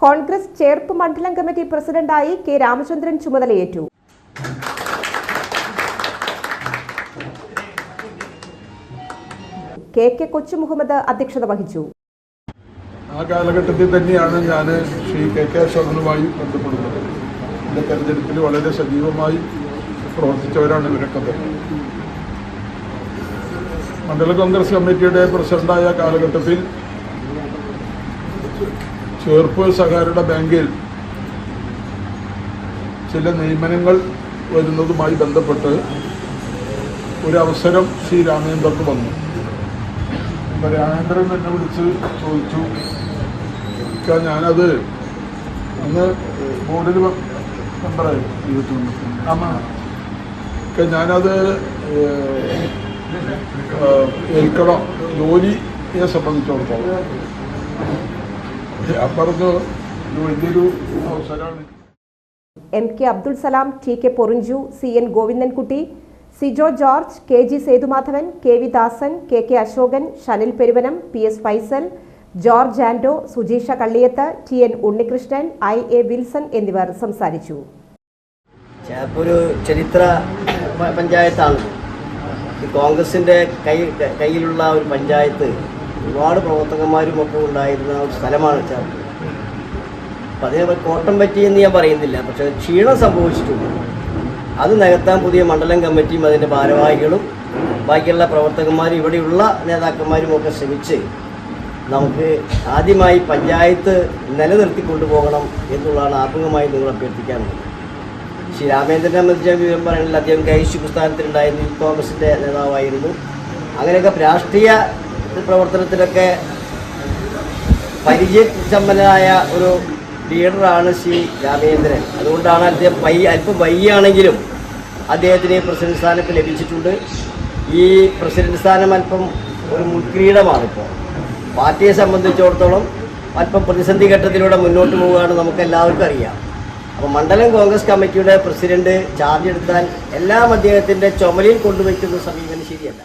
കോൺഗ്രസ് ചേർപ്പ് മണ്ഡലം കമ്മിറ്റി പ്രസിഡന്റായി കെ രാമചന്ദ്രൻ ചുമതലയേറ്റു. കെ കൊച്ചു മുഹമ്മദ് അധ്യക്ഷത വഹിച്ചു. ആ കാലഘട്ടത്തിൽ തന്നെയാണ് ഞാൻ ശ്രീ കെ അശോകനുമായി ബന്ധപ്പെടുന്നത്. എൻ്റെ തെരഞ്ഞെടുപ്പിൽ വളരെ സജീവമായി പ്രവർത്തിച്ചവരാണ് ഇവരൊക്കെ തന്നെ. മണ്ഡല കോൺഗ്രസ് കമ്മിറ്റിയുടെ പ്രസിഡന്റായ കാലഘട്ടത്തിൽ ചേർപ്പ് സഹകരണ ബാങ്കിൽ ചില നിയമനങ്ങൾ വരുന്നതുമായി ബന്ധപ്പെട്ട് ഒരവസരം ശ്രീ രാമേന്ദ്രന് വന്നു. അപ്പം രാമേന്ദ്രൻ എന്നെ വിളിച്ച് ചോദിച്ചു, ഞാനത് അന്ന് ബോർഡിൽ മെമ്പറായി ഞാനത് ഏൽക്കണം ജോലിയെ സംബന്ധിച്ചിടത്തോളം. ഞാൻ പറഞ്ഞു വലിയൊരു അവസരമാണ്. MK Abdul Salam, TK Porinju, CN Govindankutty, Sijo George, KG Sethumadhavan, KV Dasan, KK Ashokan, Shanil Peruvanam, PS Faisal, George Ando, Sujeesha Kalliyath, TN Unnikrishnan, IA Wilson എന്നിവർ സംസാരിച്ചു. ഒരു ചരിത്ര പഞ്ചായത്താണ്. കോൺഗ്രസിൻ്റെ കയ്യിലുള്ള ഒരു പഞ്ചായത്ത്. ഒരുപാട് പ്രവർത്തകന്മാരും ഒക്കെ ഉണ്ടായിരുന്ന ഒരു സ്ഥലമാണ് ചേർപ്പ്. അപ്പം അതിനെ കോട്ടം പറ്റിയെന്ന് ഞാൻ പറയുന്നില്ല, പക്ഷേ ക്ഷീണം സംഭവിച്ചിട്ടുണ്ട്. അത് നികത്താൻ പുതിയ മണ്ഡലം കമ്മിറ്റിയും അതിൻ്റെ ഭാരവാഹികളും ബാക്കിയുള്ള പ്രവർത്തകന്മാരും ഇവിടെയുള്ള നേതാക്കന്മാരും ഒക്കെ ശ്രമിച്ച് നമുക്ക് ആദ്യമായി പഞ്ചായത്ത് നിലനിർത്തിക്കൊണ്ടുപോകണം എന്നുള്ളതാണ് ആത്മീയമായി നിങ്ങൾ അഭ്യർത്ഥിക്കാനുള്ളത്. ശ്രീ രാമേന്ദ്രനെ സംബന്ധിച്ച വിവരം പറയുന്നത് അദ്ദേഹം KSU പ്രസ്ഥാനത്തിലുണ്ടായിരുന്നു, യൂത്ത് കോൺഗ്രസിൻ്റെ നേതാവായിരുന്നു. അങ്ങനെയൊക്കെ രാഷ്ട്രീയ പ്രവർത്തനത്തിലൊക്കെ പരിചയസമ്പന്നനായ ഒരു ലീഡറാണ് ശ്രീ രാമേന്ദ്രൻ. അതുകൊണ്ടാണ് അദ്ദേഹം അല്പം വൈകിയാണെങ്കിലും അദ്ദേഹത്തിന് പ്രസിഡന്റ് സ്ഥാനം ലഭിച്ചിട്ടുണ്ട്. ഈ പ്രസിഡന്റ് സ്ഥാനം അല്പം ഒരു മുൻകിരീടമാണിപ്പോൾ. പാർട്ടിയെ സംബന്ധിച്ചിടത്തോളം അല്പം പ്രതിസന്ധി ഘട്ടത്തിലൂടെ മുന്നോട്ട് പോവുകയാണ്, നമുക്ക് എല്ലാവർക്കും അറിയാം. അപ്പോൾ മണ്ഡലം കോൺഗ്രസ് കമ്മിറ്റിയുടെ പ്രസിഡന്റ് ചാർജ് എടുത്താൽ എല്ലാം അദ്ദേഹത്തിൻ്റെ ചുമലിൽ കൊണ്ടുവയ്ക്കുന്ന സമീപനം ശരിയല്ല.